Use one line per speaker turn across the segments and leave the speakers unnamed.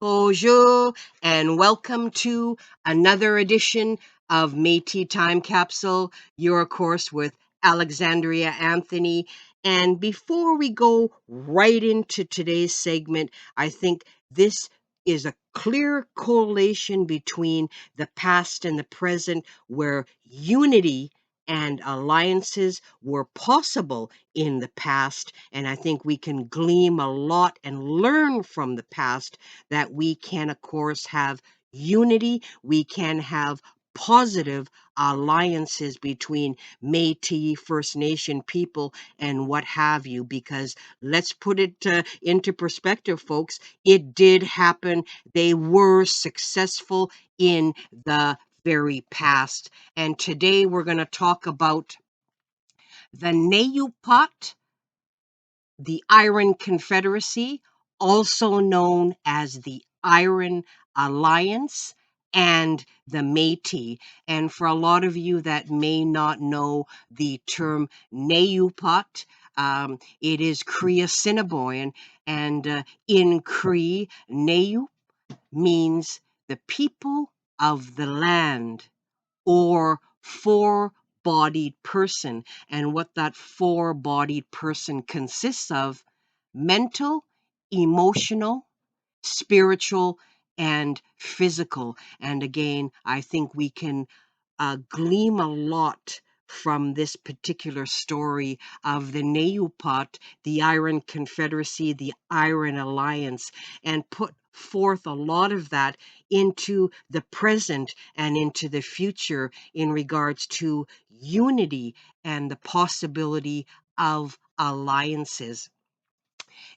Bonjour, and welcome to another edition of Métis Time Capsule. You're, of course, with Alexandria Anthony. And before we go right into today's segment, I think this is a clear correlation between the past and the present, where unity and alliances were possible in the past. And I think we can glean a lot and learn from the past that we can, of course, have unity, we can have positive alliances between Métis, First Nation people, and what have you, because let's put it into perspective, folks. It did happen. They were successful in the very past. And today we're going to talk about the Nehiyaw Pwat, the Iron Confederacy, also known as the Iron Alliance, and the Métis. And for a lot of you that may not know the term Nehiyaw Pwat, it is Cree Assiniboine, and in Cree, Nehiyaw means the people of the land, or four-bodied person. And what that four-bodied person consists of: mental, emotional, spiritual, and physical. And again, I think we can glean a lot from this particular story of the Nehiyaw Pwat, the Iron Confederacy, the Iron Alliance, and put forth a lot of that into the present and into the future in regards to unity and the possibility of alliances.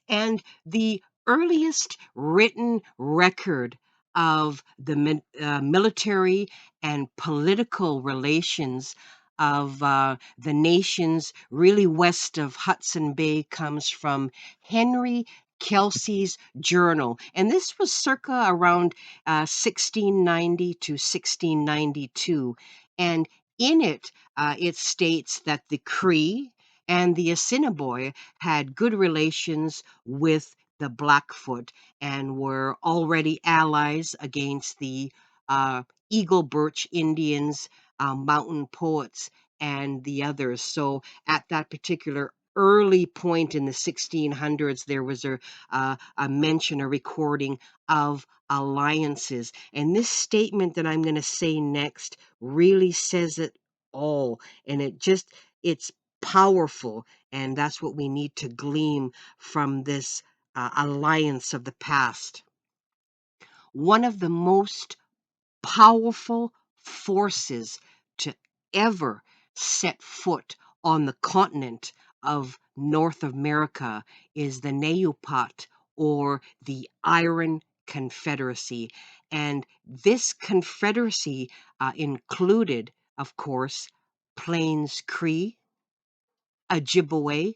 And the earliest written record of the military and political relations of the nations really west of Hudson Bay comes from Henry Kelsey's journal. And this was circa around 1690 to 1692. And in it, it states that the Cree and the Assiniboine had good relations with the Blackfoot and were already allies against the Eagle Birch Indians, Mountain Poets, and the others. So at that particular early point in the 1600s, there was a mention, a recording of alliances. And this statement that I'm going to say next really says it all. And it's powerful. And that's what we need to glean from this alliance of the past. One of the most powerful forces to ever set foot on the continent of North America is the Nehiyaw Pwat, or the Iron Confederacy. And this confederacy included, of course, Plains Cree, Ojibwe,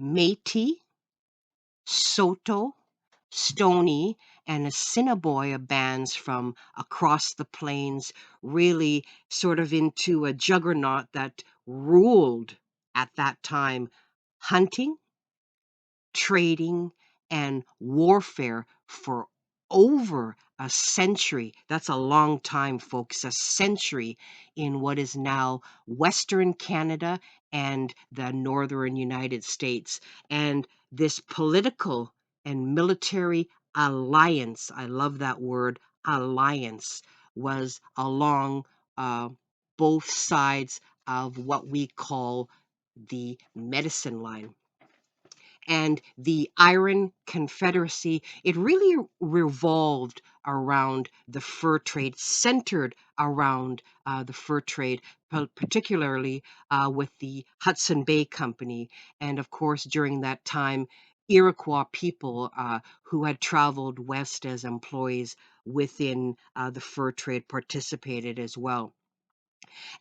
Métis, Saulteaux, Stoney, and Assiniboine bands from across the plains, really sort of into a juggernaut that ruled at that time hunting, trading, and warfare for over a century. That's a long time, folks, a century in what is now Western Canada and the Northern United States. And this political and military alliance, I love that word, alliance, was along uh, both sides of what we call the medicine line. And the Iron Confederacy, it really revolved around the fur trade, centered around the fur trade, particularly with the Hudson Bay Company. And of course, during that time, Iroquois people who had traveled west as employees within the fur trade participated as well.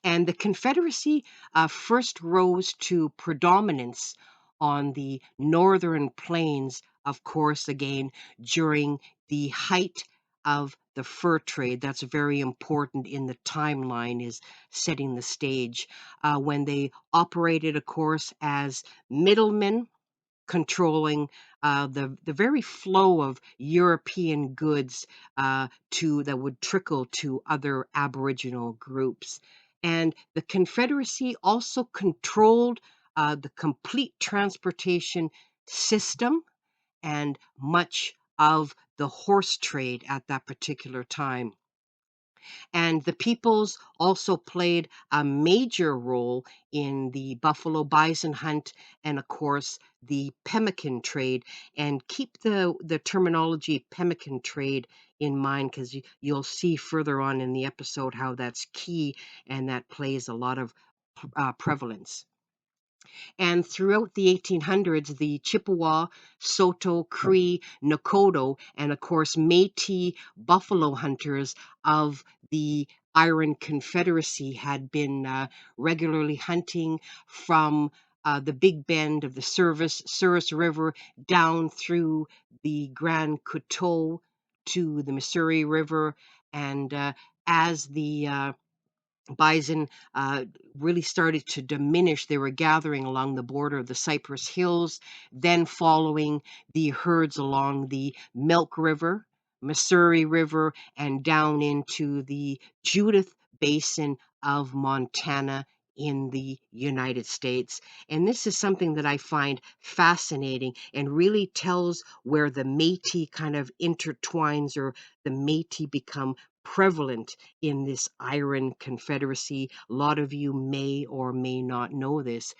And the Confederacy first rose to predominance on the northern plains, of course, again, during the height of the fur trade. That's very important in the timeline, is setting the stage, when they operated, of course, as middlemen controlling the very flow of European goods to that would trickle to other Aboriginal groups. And the Confederacy also controlled the complete transportation system and much of the horse trade at that particular time. And the Peoples also played a major role in the buffalo bison hunt and, of course, the pemmican trade. And keep the terminology pemmican trade in mind, because you'll see further on in the episode how that's key and that plays a lot of prevalence. And throughout the 1800s, the Chippewa, Saulteaux, Cree, Nakota, and of course Metis buffalo hunters of the Iron Confederacy had been regularly hunting from the Big Bend of the Souris River down through the Grand Coteau to the Missouri River. And as the bison really started to diminish. They were gathering along the border of the Cypress Hills, then following the herds along the Milk River, Missouri River, and down into the Judith Basin of Montana in the United States. And this is something that I find fascinating and really tells where the Métis kind of intertwines, or the Métis become prevalent in this Iron Confederacy. A lot of you may or may not know this.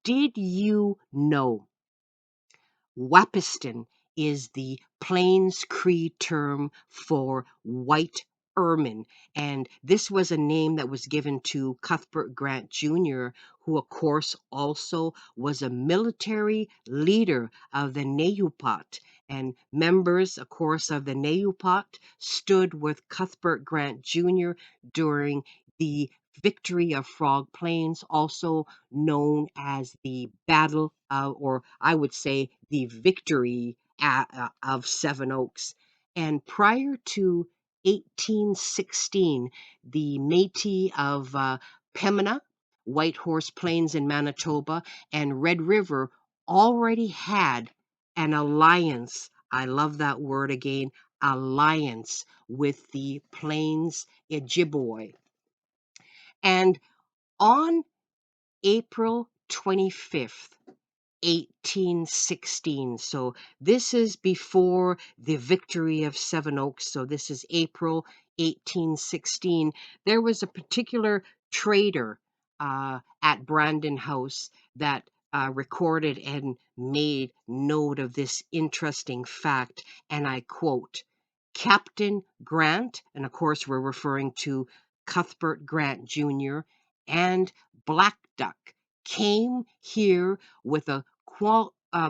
Did you know Wapiston is the Plains Cree term for white ermine? And this was a name that was given to Cuthbert Grant Jr., who, of course, also was a military leader of the Nehiyaw Pwat. And members, of course, of the Nehiyaw Pwat stood with Cuthbert Grant Jr. during the Victory of Frog Plains, also known as the Battle of, or I would say the Victory of Seven Oaks. And prior to 1816, the Métis of Pembina, Whitehorse Plains in Manitoba, and Red River already had an alliance. I love that word again, alliance with the Plains Ojibwe. And on April 25th, 1816. So this is before the victory of Seven Oaks. So this is April 1816. There was a particular trader at Brandon House that recorded and made note of this interesting fact. And I quote, Captain Grant, and of course we're referring to Cuthbert Grant Jr., and Black Duck came here with a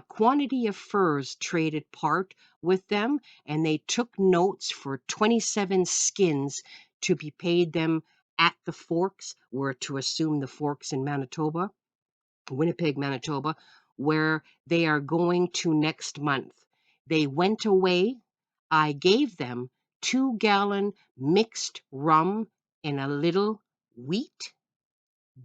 quantity of furs traded part with them, and they took notes for 27 skins to be paid them at the Forks. We're to assume the Forks in Manitoba, Winnipeg, Manitoba, where they are going to next month. They went away. I gave them 2-gallon mixed rum and a little wheat,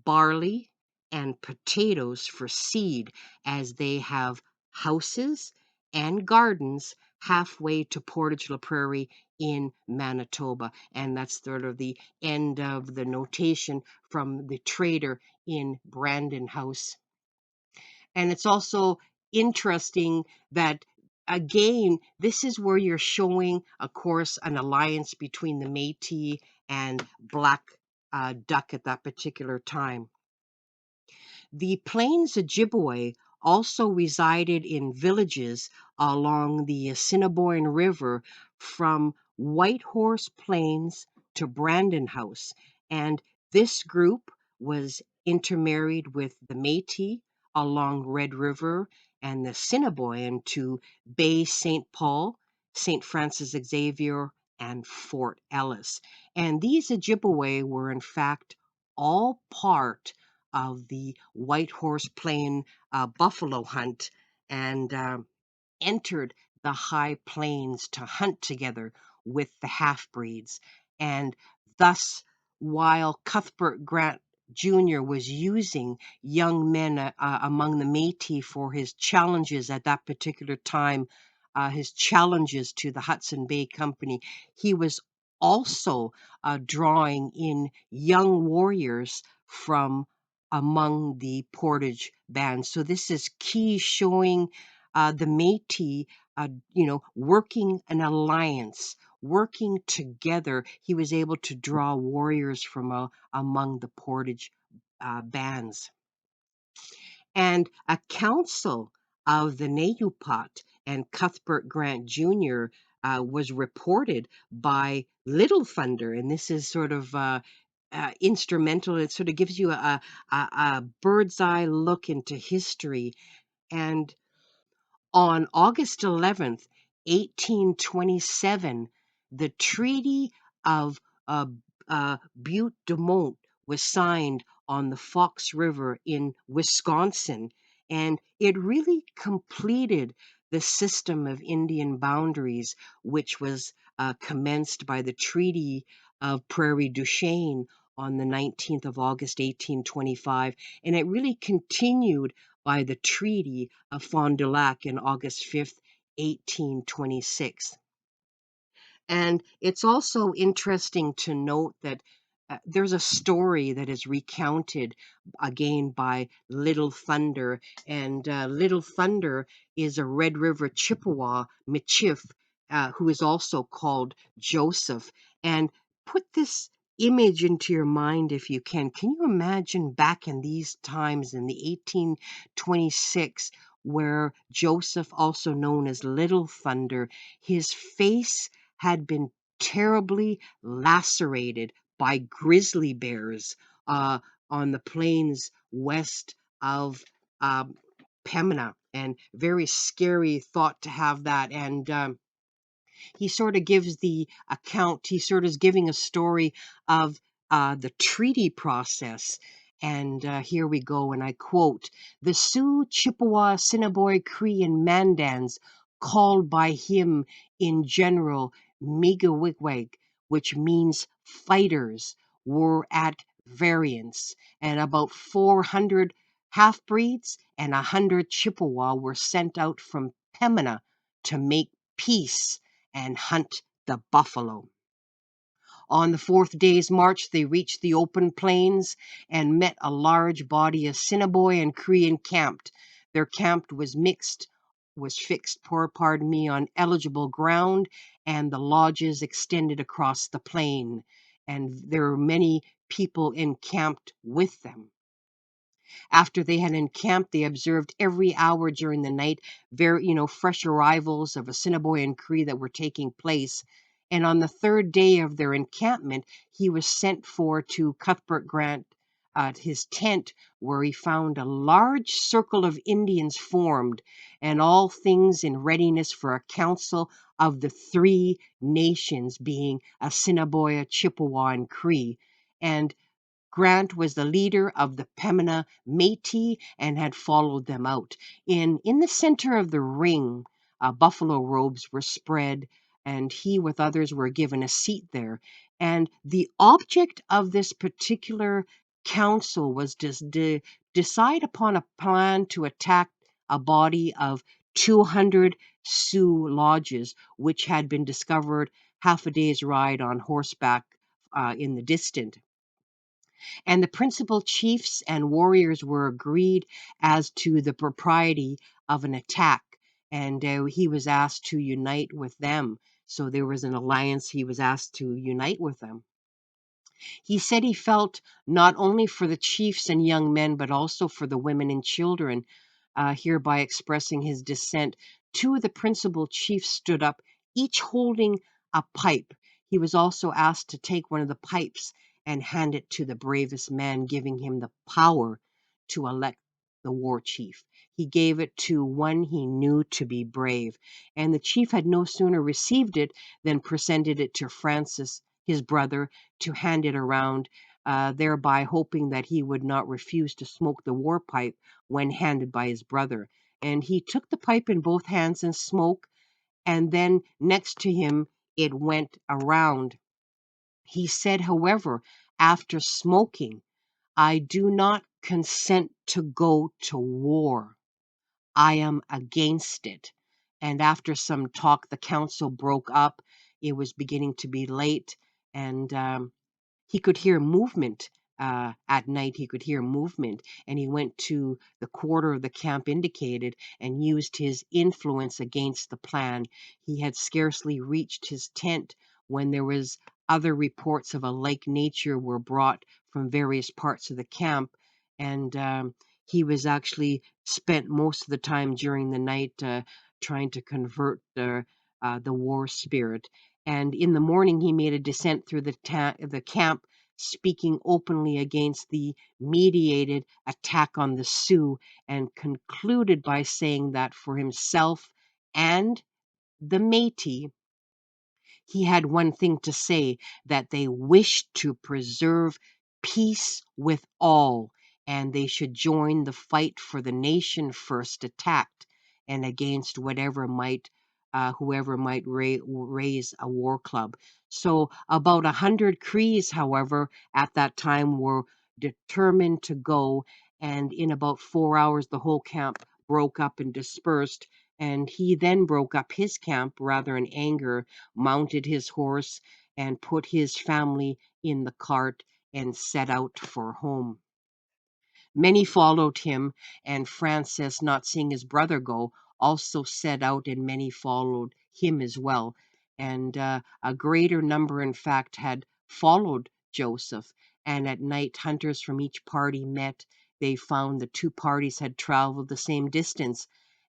barley, and potatoes for seed, as they have houses and gardens halfway to Portage la Prairie in Manitoba. And that's sort of the end of the notation from the trader in Brandon House. And it's also interesting that, again, this is where you're showing, of course, an alliance between the Métis and Black Duck at that particular time. The Plains Ojibwe also resided in villages along the Assiniboine River from Whitehorse Plains to Brandon House, and this group was intermarried with the Métis along Red River and the Assiniboine to Bay St. Paul, St. Francis Xavier, and Fort Ellis. And these Ojibwe were in fact all part of the Whitehorse Plain buffalo hunt, and entered the high plains to hunt together with the half breeds. And thus, while Cuthbert Grant Jr. was using young men among the Métis for his challenges at that particular time, his challenges to the Hudson Bay Company. He was also drawing in young warriors from among the Portage bands. So this is key, showing the Métis, working an alliance, working together. He was able to draw warriors from among the Portage bands. And a council of the Nehiyaw Pwat and Cuthbert Grant Jr. Was reported by Little Thunder, and this is sort of instrumental. It sort of gives you a bird's eye look into history. And on August 11th, 1827, the Treaty of uh, Butte de Monts was signed on the Fox River in Wisconsin, and it really completed the system of Indian boundaries, which was commenced by the Treaty of Prairie du Chien on the 19th of August, 1825, and it really continued by the Treaty of Fond du Lac in August 5th, 1826. And it's also interesting to note that there's a story that is recounted again by Little Thunder. And Little Thunder is a Red River Chippewa Michif, who is also called Joseph. And put this image into your mind if you can. Can you imagine back in these times in the 1826, where Joseph, also known as Little Thunder, his face had been terribly lacerated by grizzly bears uh, on the plains west of um, Pemina, and very scary thought to have that. And he sort of gives the account, he sort of is giving a story of the treaty process. And here we go, and I quote: "The Sioux, Chippewa, Assiniboine, Cree, and Mandans, called by him in general Miigwewak, which means fighters, were at variance, and about 400 half-breeds and 100 Chippewa were sent out from Pemina to make peace and hunt the buffalo. On the fourth day's march, they reached the open plains and met a large body of Assiniboine and Cree encamped. Their camp was fixed, pardon me, on eligible ground, and the lodges extended across the plain, and there were many people encamped with them. After they had encamped, they observed every hour during the night fresh arrivals of Assiniboine and Cree that were taking place. And on the third day of their encampment, he was sent for to Cuthbert Grant at his tent, where he found a large circle of Indians formed, and all things in readiness for a council of the three nations, being Assiniboia, Chippewa, and Cree. And Grant was the leader of the Pemina Métis and had followed them out. In the center of the ring, buffalo robes were spread, and he with others were given a seat there. And the object of this particular council was to decide upon a plan to attack a body of 200 Sioux lodges, which had been discovered half a day's ride on horseback in the distant. And the principal chiefs and warriors were agreed as to the propriety of an attack, and he was asked to unite with them. So there was an alliance. He was asked to unite with them. He said he felt not only for the chiefs and young men, but also for the women and children, hereby expressing his dissent. Two of the principal chiefs stood up, each holding a pipe. He was also asked to take one of the pipes and hand it to the bravest man, giving him the power to elect the war chief. He gave it to one he knew to be brave, and the chief had no sooner received it than presented it to Francis, his brother, to hand it around, thereby hoping that he would not refuse to smoke the war pipe when handed by his brother. And he took the pipe in both hands and smoked, and then next to him it went around. He said, however, after smoking, I do not consent to go to war. I am against it. And after some talk, the council broke up. It was beginning to be late, and he could hear movement. At night, he could hear movement, and he went to the quarter of the camp indicated and used his influence against the plan. He had scarcely reached his tent when there was other reports of a like nature were brought from various parts of the camp, and he was actually spent most of the time during the night trying to convert the war spirit. And in the morning, he made a descent through the camp, speaking openly against the mediated attack on the Sioux, and concluded by saying that for himself and the Métis, he had one thing to say, that they wished to preserve peace with all, and they should join the fight for the nation first attacked, and against whoever might raise a war club. So about 100 Crees, however, at that time were determined to go, and in about 4 hours the whole camp broke up and dispersed. And he then broke up his camp rather in anger, mounted his horse, and put his family in the cart and set out for home. Many followed him, and Francis, not seeing his brother go, also set out, and many followed him as well. And a greater number, in fact, had followed Joseph. And at night, hunters from each party met. They found the two parties had traveled the same distance.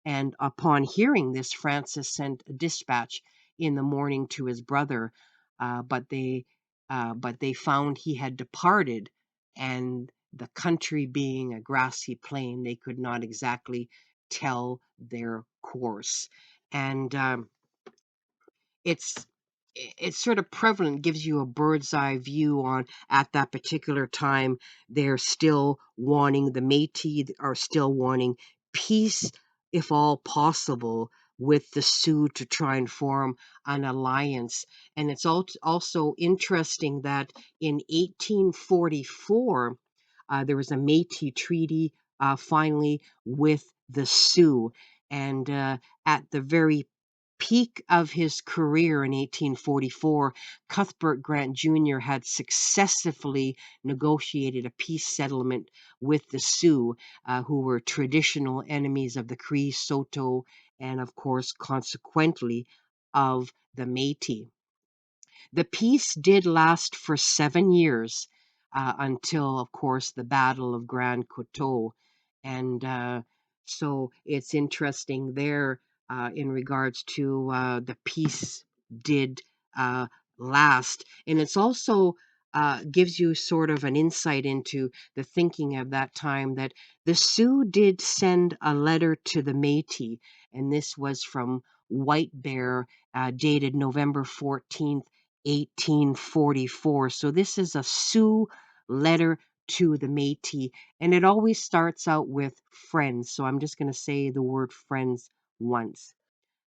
And upon hearing this, Francis sent a dispatch in the morning to his brother, uh, but they but they found he had departed, and the country being a grassy plain, they could not exactly tell their course. And it's it's sort of prevalent, gives you a bird's eye view on at that particular time. They're still wanting, the Métis are still wanting peace, if all possible, with the Sioux to try and form an alliance. And it's also interesting that in 1844 there was a Métis treaty finally with the Sioux, and at the very peak of his career in 1844, Cuthbert Grant Jr. had successfully negotiated a peace settlement with the Sioux, who were traditional enemies of the Cree, Saulteaux, and of course, consequently, of the Métis. The peace did last for 7 years, until, of course, the Battle of Grand Coteau. And so it's interesting there in regards to the peace did uh, last. And it's also gives you sort of an insight into the thinking of that time, that the Sioux did send a letter to the Métis, and this was from White Bear, dated November 14th, 1844. So this is a Sioux letter to the Métis, and it always starts out with friends. So I'm just going to say the word friends once.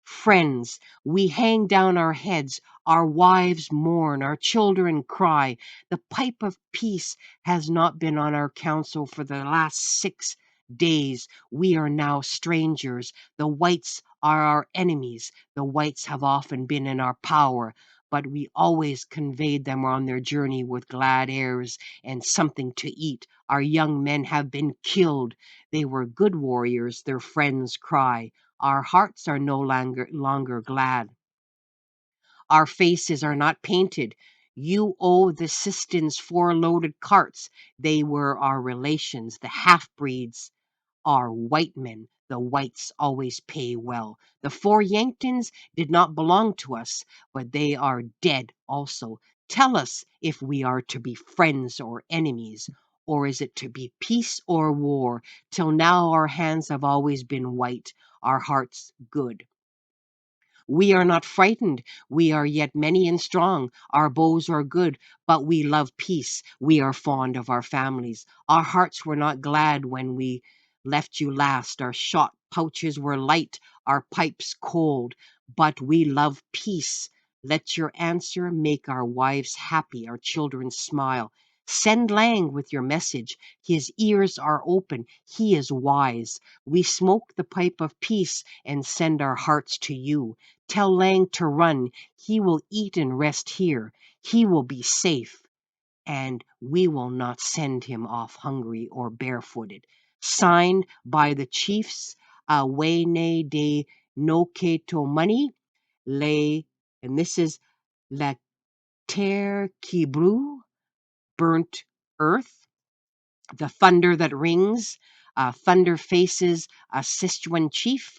Friends, we hang down our heads, our wives mourn, our children cry. The pipe of peace has not been on our council for the last 6 days. We are now strangers. The whites are our enemies. The whites have often been in our power, but we always conveyed them on their journey with glad airs and something to eat. Our young men have been killed. They were good warriors, their friends cry. Our hearts are no longer glad. Our faces are not painted. You owe the Sistons 4 loaded carts. They were our relations, the half-breeds are white men. The whites always pay well. The 4 Yanktons did not belong to us, but they are dead also. Tell us if we are to be friends or enemies, or is it to be peace or war? Till now our hands have always been white, our hearts good. We are not frightened. We are yet many and strong. Our bows are good, but we love peace. We are fond of our families. Our hearts were not glad when we left you last. Our shot pouches were light, our pipes cold, but we love peace. Let your answer make our wives happy, our children smile. Send Lang with your message. His ears are open. He is wise. We smoke the pipe of peace and send our hearts to you. Tell Lang to run. He will eat and rest here. He will be safe, and we will not send him off hungry or barefooted. Signed by the chiefs, Awene de Noketo Money, Le, and this is La Terre Kibru, burnt earth, the thunder that rings, thunder faces a Sichuan chief,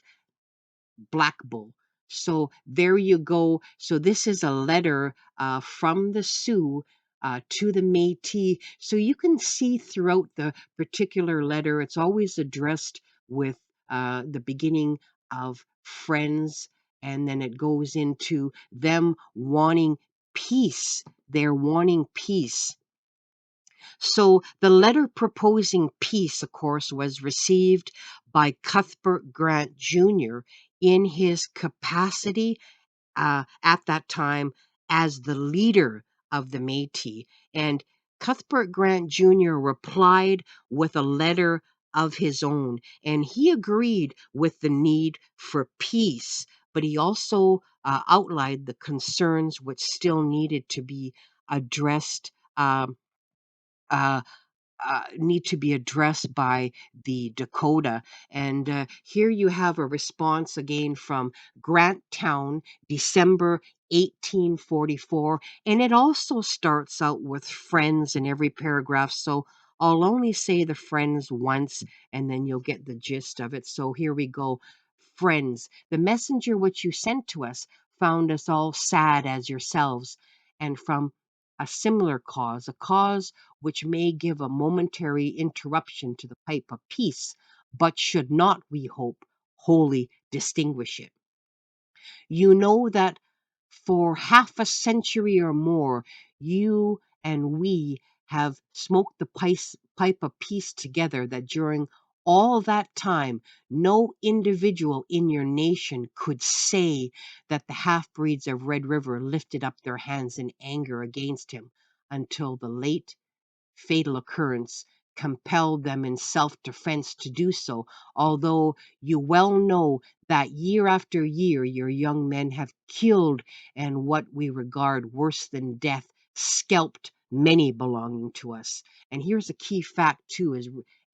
Black Bull. So there you go. So this is a letter from the Sioux to the Métis. So you can see throughout the particular letter, it's always addressed with the beginning of friends, and then it goes into them wanting peace. They're wanting peace. So the letter proposing peace, of course, was received by Cuthbert Grant Jr. in his capacity at that time as the leader of the Métis. And Cuthbert Grant Jr. replied with a letter of his own, and he agreed with the need for peace, but he also outlined the concerns which still needed to be addressed. Uh, need to be addressed by the Dakota. And here you have a response again from Granttown, December 1844. And it also starts out with friends in every paragraph. So I'll only say the friends once and then you'll get the gist of it. So here we go. Friends, the messenger which you sent to us found us all sad as yourselves, and from a similar cause, a cause which may give a momentary interruption to the pipe of peace, but should not, we hope, wholly distinguish it. You know that for half a century or more, you and we have smoked the pipe of peace together, that during all that time, no individual in your nation could say that the half breeds of Red River lifted up their hands in anger against him until the late fatal occurrence compelled them in self-defense to do so, although you well know that year after year your young men have killed, and what we regard worse than death, scalped many belonging to us. And here's a key fact too,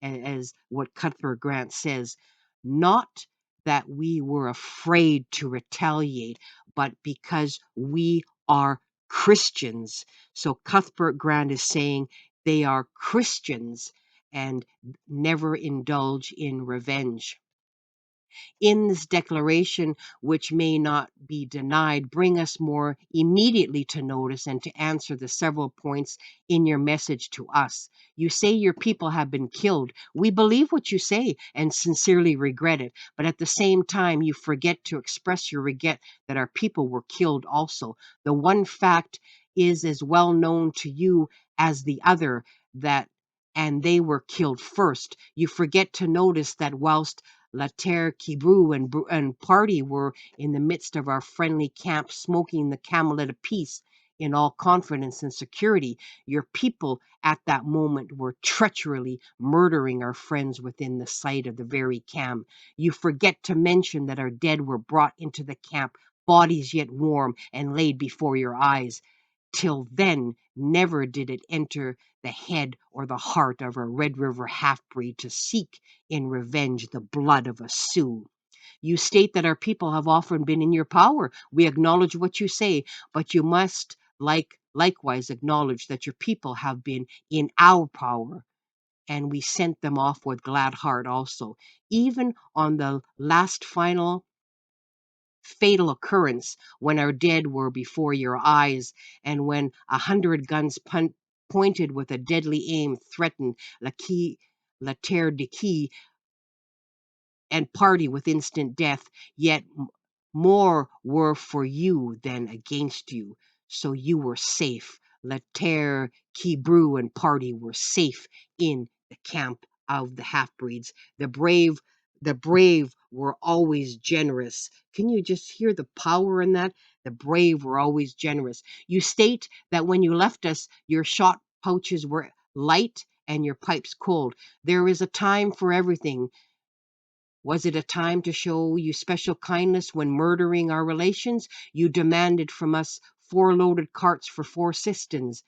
as what Cuthbert Grant says, not that we were afraid to retaliate, but because we are Christians. So Cuthbert Grant is saying they are Christians and never indulge in revenge. In this declaration, which may not be denied, bring us more immediately to notice and to answer the several points in your message to us. You say your people have been killed. We believe what you say and sincerely regret it, but at the same time, you forget to express your regret that our people were killed also. The one fact is as well known to you as the other, that and they were killed first. You forget to notice that whilst La Terre Kibru and party were in the midst of our friendly camp smoking the camelet of peace in all confidence and security, your people at that moment were treacherously murdering our friends within the sight of the very camp. You forget to mention that our dead were brought into the camp, bodies yet warm, and laid before your eyes. Till then, never did it enter the head or the heart of a Red River half-breed to seek in revenge the blood of a Sioux. You state that our people have often been in your power. We acknowledge what you say, but you must likewise acknowledge that your people have been in our power, and we sent them off with glad heart also. Even on the last final fatal occurrence, when our dead were before your eyes, and when 100 guns pointed with a deadly aim threatened La Terre de Key and party with instant death, yet more were for you than against you. So you were safe. La Terre, Kibru, and party were safe in the camp of the half-breeds. The brave were always generous. Can you just hear the power in that? The brave were always generous. You state that when you left us, your shot pouches were light and your pipes cold. There is a time for everything. Was it a time to show you special kindness when murdering our relations? You demanded from us 4 loaded carts for 4 cisterns.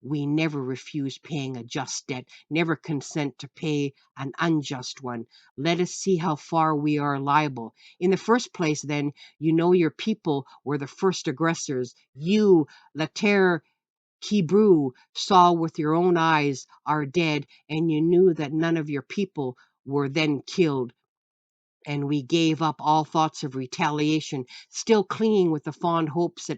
We never refuse paying a just debt, never consent to pay an unjust one. Let us see how far we are liable. In the first place, then, you know your people were the first aggressors. You, La Terre Kibru, saw with your own eyes our dead, and you knew that none of your people were then killed. And we gave up all thoughts of retaliation, still clinging with the fond hopes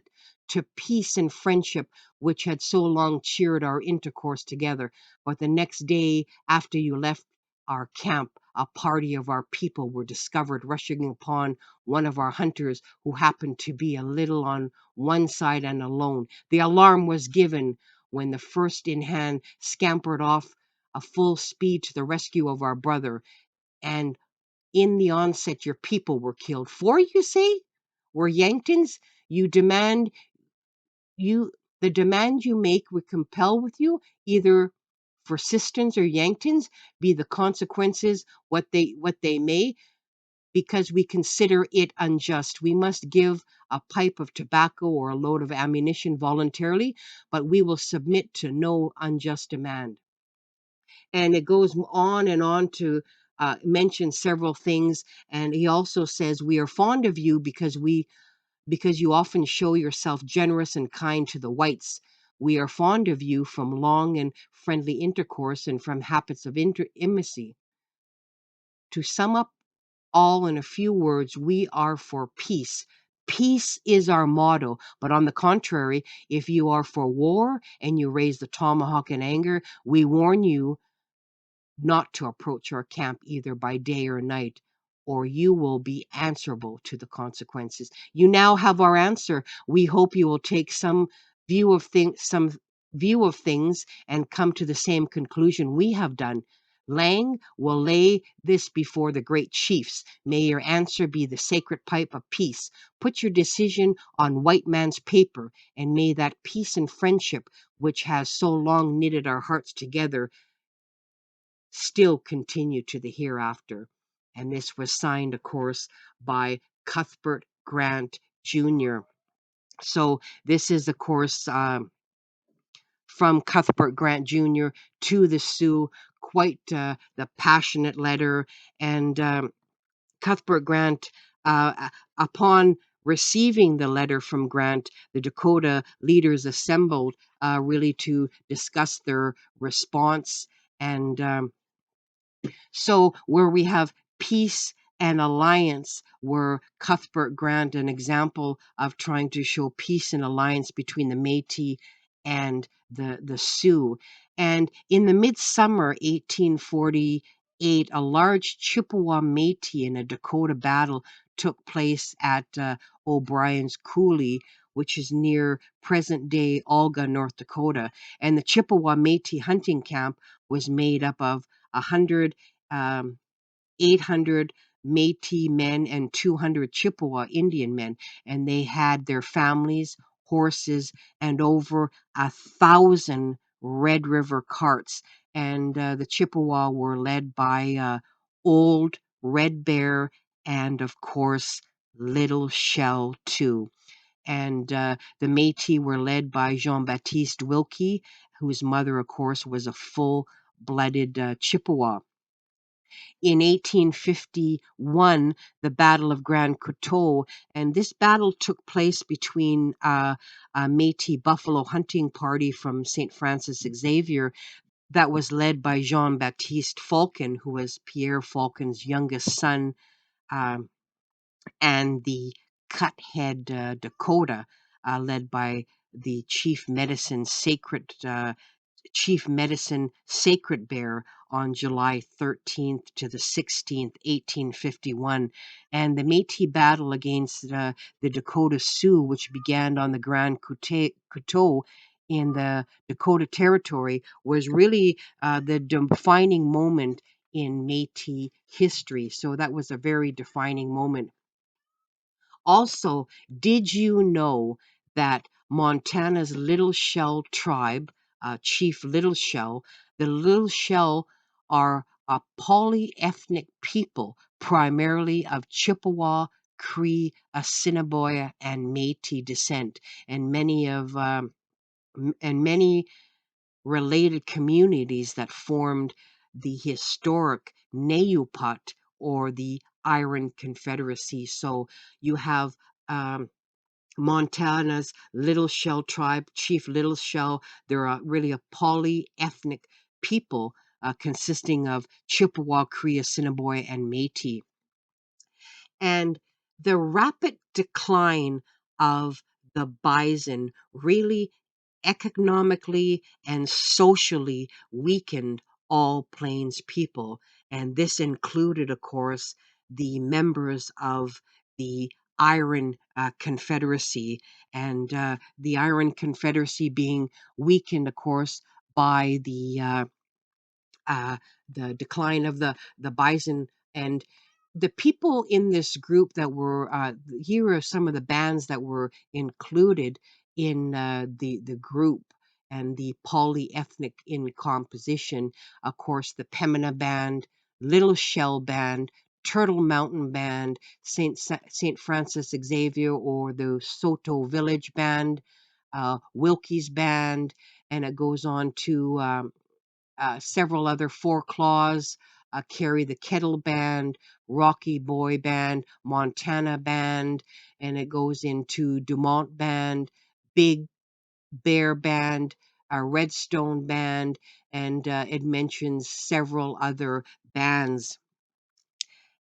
to peace and friendship which had so long cheered our intercourse together. But the next day after you left our camp, a party of our people were discovered rushing upon one of our hunters who happened to be a little on one side and alone. The alarm was given when the first in hand scampered off a full speed to the rescue of our brother, and in the onset your people were killed. For you say, were Yanktons? You demand you the demand you make would compel with you, either for cisterns or Yanktons, be the consequences what they may, because we consider it unjust. We must give a pipe of tobacco or a load of ammunition voluntarily, but we will submit to no unjust demand. And it goes on to mention several things. And he also says, we are fond of you because you often show yourself generous and kind to the whites. We are fond of you from long and friendly intercourse and from habits of intimacy. To sum up all in a few words, we are for peace. Peace is our motto. But on the contrary, if you are for war and you raise the tomahawk in anger, we warn you not to approach our camp either by day or night, or you will be answerable to the consequences. You now have our answer. We hope you will take some view of things and come to the same conclusion we have done. Lang will lay this before the great chiefs. May your answer be the sacred pipe of peace. Put your decision on white man's paper, and may that peace and friendship which has so long knitted our hearts together still continue to the hereafter. And this was signed, of course, by Cuthbert Grant Jr. So this is, of course, from Cuthbert Grant Jr. to the Sioux, quite the passionate letter. And Cuthbert Grant, upon receiving the letter from Grant, the Dakota leaders assembled really to discuss their response. And so where we have peace and alliance, were Cuthbert Grant an example of trying to show peace and alliance between the Métis and the Sioux. And in the midsummer 1848, a large Chippewa Métis in a Dakota battle took place at O'Brien's Coulee, which is near present-day Olga, North Dakota. And the Chippewa Métis hunting camp was made up of 100 800 Métis men and 200 Chippewa Indian men, and they had their families, horses, and over 1,000 Red River carts. And the Chippewa were led by Old Red Bear and, of course, Little Shell too. And the Métis were led by Jean-Baptiste Wilkie, whose mother, of course, was a full-blooded Chippewa. In 1851, the Battle of Grand Coteau, and this battle took place between a Métis buffalo hunting party from St. Francis Xavier that was led by Jean-Baptiste Falcon, who was Pierre Falcon's youngest son, um, and the Cuthead Dakota, led by the Chief Medicine Sacred Bear on July 13th to the 16th, 1851. And the Métis battle against the Dakota Sioux, which began on the Grand Coteau in the Dakota Territory, was really the defining moment in Métis history. So that was a very defining moment. Also, did you know that Montana's Little Shell tribe Chief Little Shell. The Little Shell are a polyethnic people, primarily of Chippewa, Cree, Assiniboine, and Métis descent, and many related communities that formed the historic Nehiyaw Pwat, or the Iron Confederacy. So you have um, Montana's Little Shell tribe, Chief Little Shell. They're really a polyethnic people consisting of Chippewa, Cree, Assiniboine, and Métis. And the rapid decline of the bison really economically and socially weakened all Plains people. And this included, of course, the members of the Iron Confederacy, and the Iron Confederacy being weakened, of course, by uh, the decline of the bison. And the people in this group that were here are some of the bands that were included in the group and the polyethnic in composition. Of course, the Pemina Band, Little Shell Band, Turtle Mountain Band, Saint Francis Xavier or the Saulteaux Village Band, Wilkie's Band, and it goes on to several other Four Claws, Carry the Kettle Band, Rocky Boy Band, Montana Band, and it goes into Dumont Band, Big Bear Band, Redstone Band, and it mentions several other bands.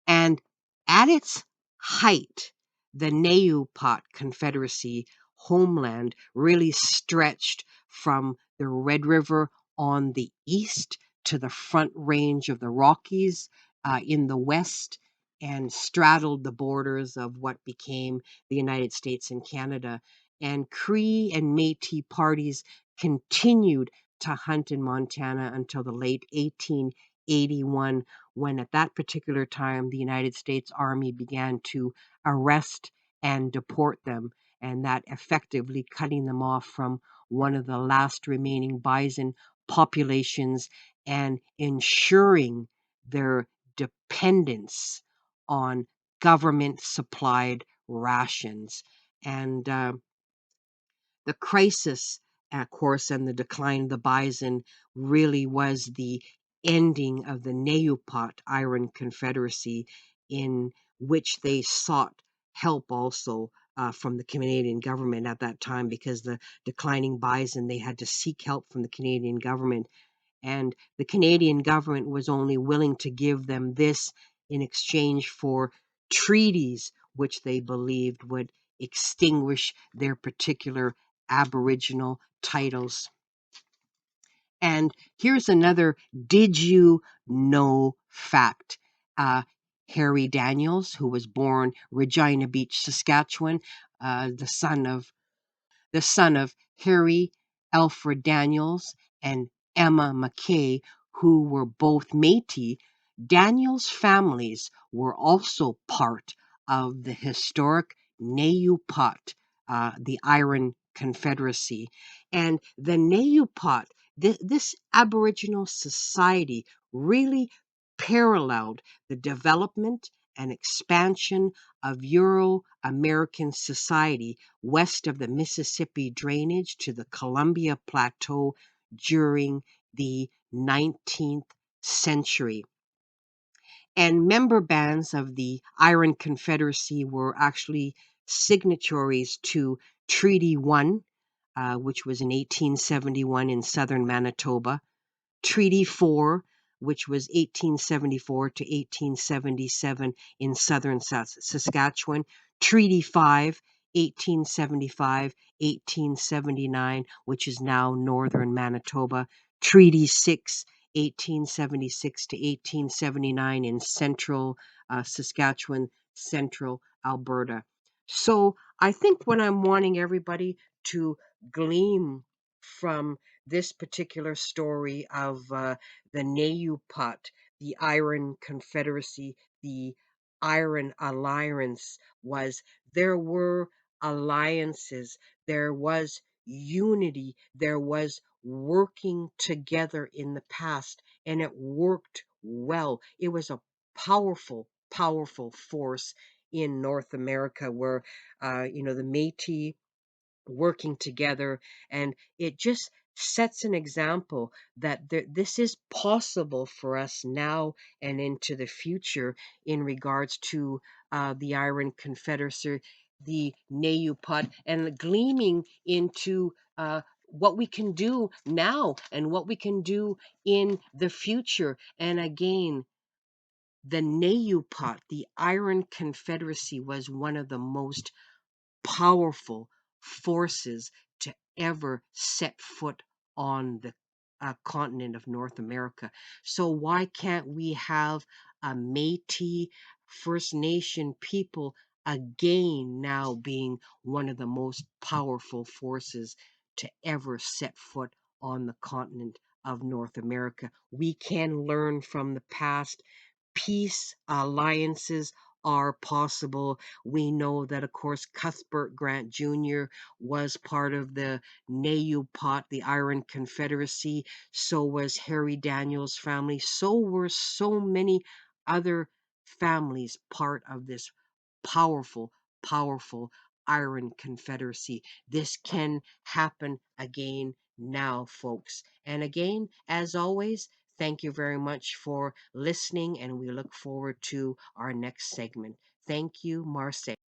And at its height, the Nehiyaw Pwat Confederacy homeland really stretched from the Red River on the east to the Front Range of the Rockies in the west, and straddled the borders of what became the United States and Canada. And Cree and Métis parties continued to hunt in Montana until the late 1881, when at that particular time the United States Army began to arrest and deport them, and that effectively cutting them off from one of the last remaining bison populations and ensuring their dependence on government supplied rations. And the crisis, of course, and the decline of the bison really was the ending of the Nehiyaw Pwat Iron Confederacy, in which they sought help also from the Canadian government at that time. Because the declining bison, they had to seek help from the Canadian government, and the Canadian government was only willing to give them this in exchange for treaties which they believed would extinguish their particular Aboriginal titles. And here's another did you know fact. Uh, Harry Daniels, who was born Regina Beach, Saskatchewan, the son of Harry Alfred Daniels and Emma McKay, who were both Métis. Daniels' families were also part of the historic Nehiyaw Pwat, the Iron Confederacy. And the Nehiyaw Pwat, this Aboriginal society, really paralleled the development and expansion of Euro American society west of the Mississippi drainage to the Columbia Plateau during the 19th century. And member bands of the Iron Confederacy were actually signatories to Treaty 1, which was in 1871 in southern Manitoba, Treaty 4, which was 1874 to 1877 in southern Saskatchewan, Treaty 5, 1875, 1879, which is now northern Manitoba, Treaty 6, 1876 to 1879 in central Saskatchewan, central Alberta. So I think what I'm wanting everybody to glean from this particular story of the Nehiyaw Pwat, the Iron Confederacy, the Iron Alliance, was there were alliances, there was unity, there was working together in the past, and it worked well. It was a powerful, powerful force in North America where, the Métis working together, and it just sets an example that this is possible for us now and into the future in regards to the Iron Confederacy, the Nehiyaw Pwat, and gleaming into what we can do now and what we can do in the future. And again, the Nehiyaw Pwat, the Iron Confederacy, was one of the most powerful forces to ever set foot on the continent of North America. So why can't we have a Métis First Nation people again now being one of the most powerful forces to ever set foot on the continent of North America? We can learn from the past. Peace alliances are possible. We know that, of course, Cuthbert Grant Jr. was part of the Nehiyaw Pwat, the Iron Confederacy. So was Harry Daniels' family. So were so many other families part of this powerful, powerful Iron Confederacy. This can happen again now, folks. And again, as always, thank you very much for listening, and we look forward to our next segment. Thank you, Marseille.